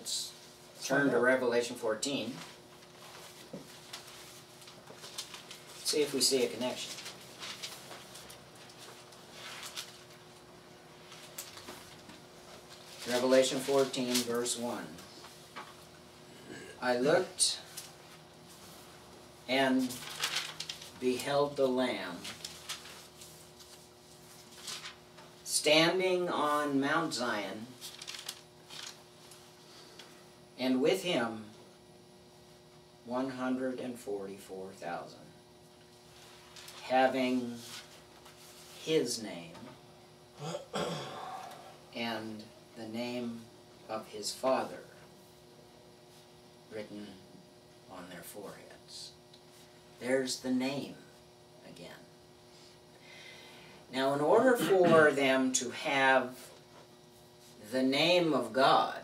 let's turn to Revelation 14. See if we see a connection. Revelation 14, verse 1. I looked and beheld the Lamb standing on Mount Zion, and with him 144,000, having his name and the name of his Father written on their foreheads. There's the name again. Now, in order for them to have the name of God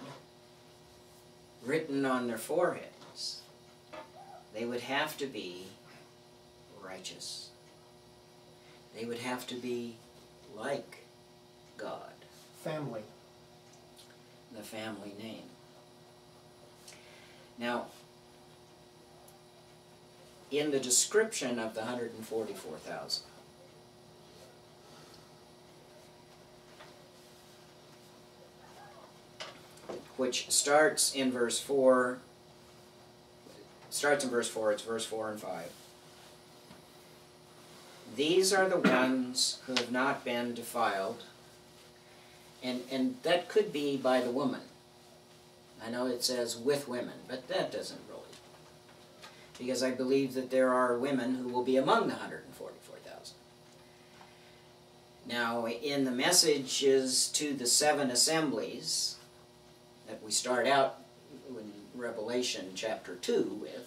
written on their foreheads, they would have to be righteous. They would have to be like God. Family. The family name. Now, in the description of the 144,000, which starts in verse 4, it's verse 4 and 5. These are the ones who have not been defiled, and that could be by the woman. I know it says with women, but that doesn't really. Because I believe that there are women who will be among the 144,000. Now, in the messages to the 7 assemblies that we start out in Revelation chapter 2 with,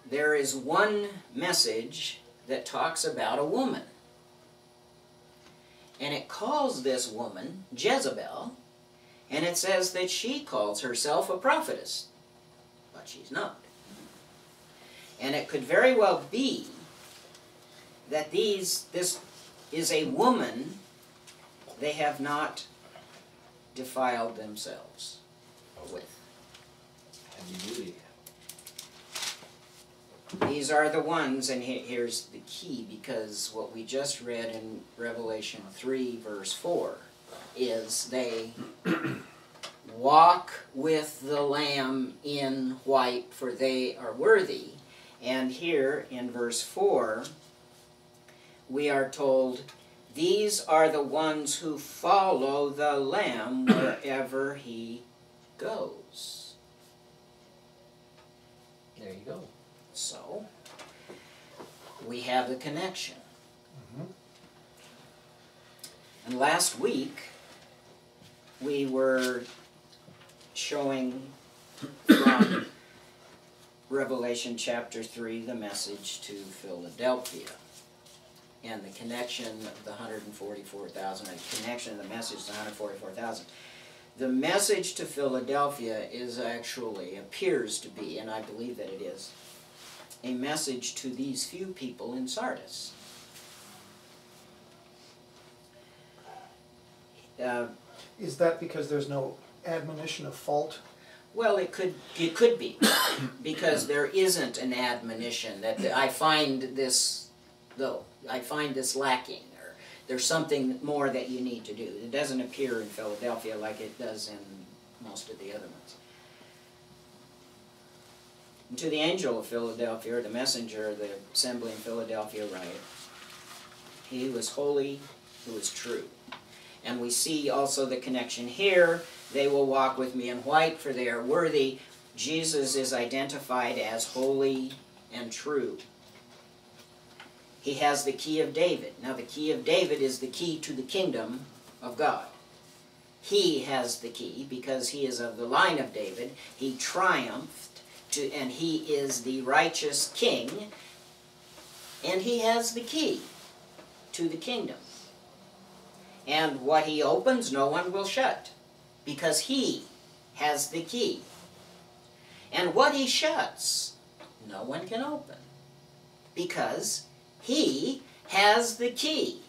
there is one message that talks about a woman. And it calls this woman Jezebel, and it says that she calls herself a prophetess, but she's not. And it could very well be that this is a woman they have not defiled themselves with. These are the ones, and here's the key, because what we just read in Revelation 3, verse 4, is they walk with the Lamb in white, for they are worthy. And here in verse 4, we are told, these are the ones who follow the Lamb wherever he goes. There you go. So, we have the connection. And last week, we were showing from Revelation chapter 3 the message to Philadelphia and the connection of the 144,000, a connection of the message to 144,000. The message to Philadelphia is actually, appears to be, and I believe that it is, a message to these few people in Sardis. Is that because there's no admonition of fault? Well, it could be, because there isn't an admonition that I find this, though, I find this lacking, or there's something more that you need to do. It doesn't appear in Philadelphia like it does in most of the other ones. And to the angel of Philadelphia, or the messenger of the assembly in Philadelphia, write, he who is holy, who is true. And we see also the connection here. They will walk with me in white, for they are worthy. Jesus is identified as holy and true. He has the key of David. Now, the key of David is the key to the kingdom of God. He has the key because he is of the line of David. He triumphed, and he is the righteous king, and he has the key to the kingdom. And what he opens, no one will shut, because he has the key. And what he shuts, no one can open, because he has the key.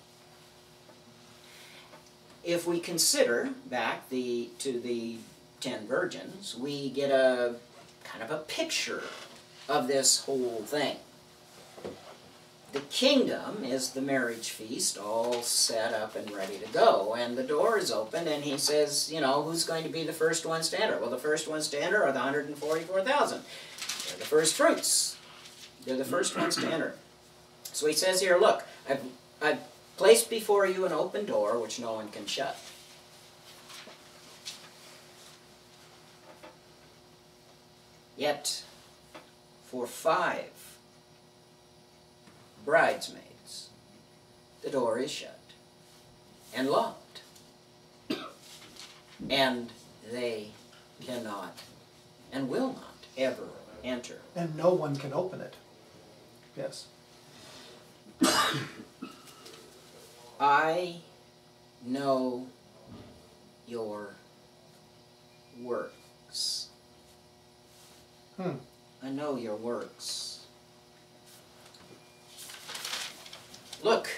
if we consider back to the 10 virgins, we get a kind of a picture of this whole thing. The kingdom is the marriage feast, all set up and ready to go, and the door is open, and he says, you know, who's going to be the first ones to enter? Well, the first ones to enter are the 144,000. They're the first fruits. They're the first ones to enter. So he says here, look, I've placed before you an open door which no one can shut. Yet, for 5 bridesmaids, the door is shut and locked, and they cannot and will not ever enter. And no one can open it. Yes. I know your works. I know your works. Look,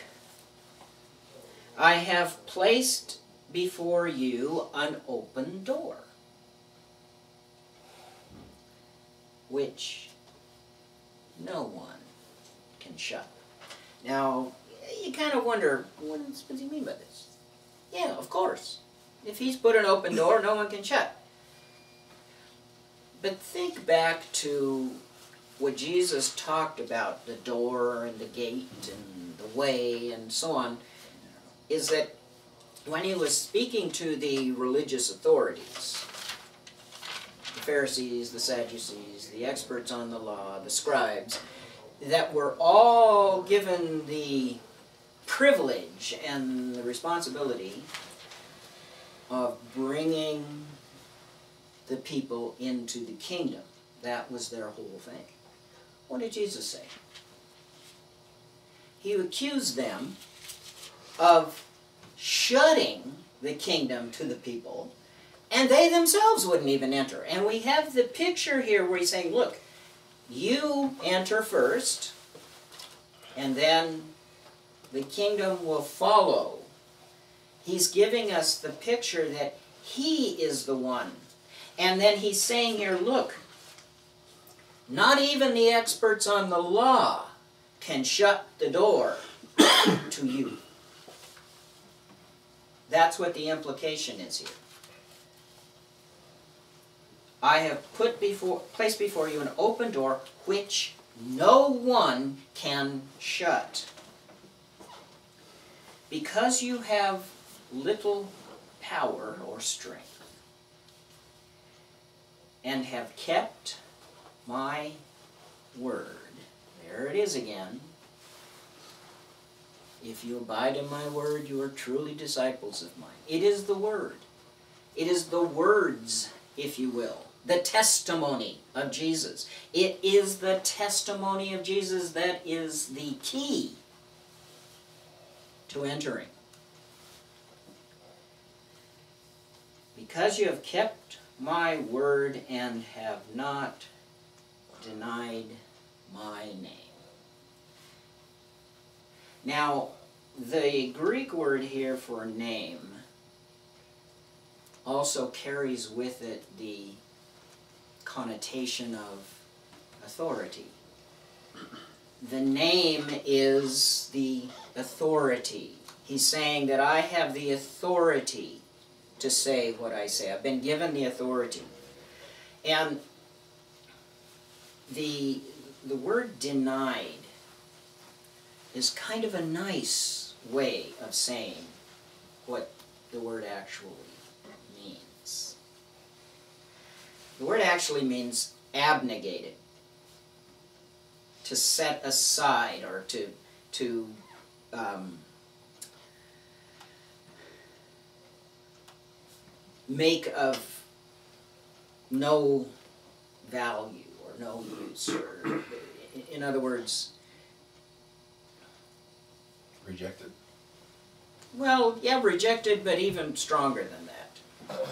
I have placed before you an open door, which no one can shut. Now, you kind of wonder, what does he mean by this? Yeah, of course. If he's put an open door, no one can shut. But think back to what Jesus talked about, the door and the gate and the way and so on, is that when he was speaking to the religious authorities, the Pharisees, the Sadducees, the experts on the law, the scribes, that were all given the privilege and the responsibility of bringing the people into the kingdom. That was their whole thing. What did Jesus say? He accused them of shutting the kingdom to the people, and they themselves wouldn't even enter. And we have the picture here where he's saying, look, you enter first, and then the kingdom will follow. He's giving us the picture that he is the one. And then he's saying here, look, not even the experts on the law can shut the door to you. That's what the implication is here. I have placed before you an open door which no one can shut. Because you have little power or strength, and have kept my word. There it is again. If you abide in my word, you are truly disciples of mine. It is the word. It is the words, if you will. The testimony of Jesus. It is the testimony of Jesus that is the key to entering. Because you have kept my word and have not denied my name. Now, the Greek word here for name also carries with it the connotation of authority. The name is the authority. He's saying that I have the authority to say what I say. I've been given the authority. And the word denied is kind of a nice way of saying what the word actually means. The word actually means abnegated, to set aside, or to make of no value or no use, or in other words, rejected. Well, yeah, rejected, but even stronger than that.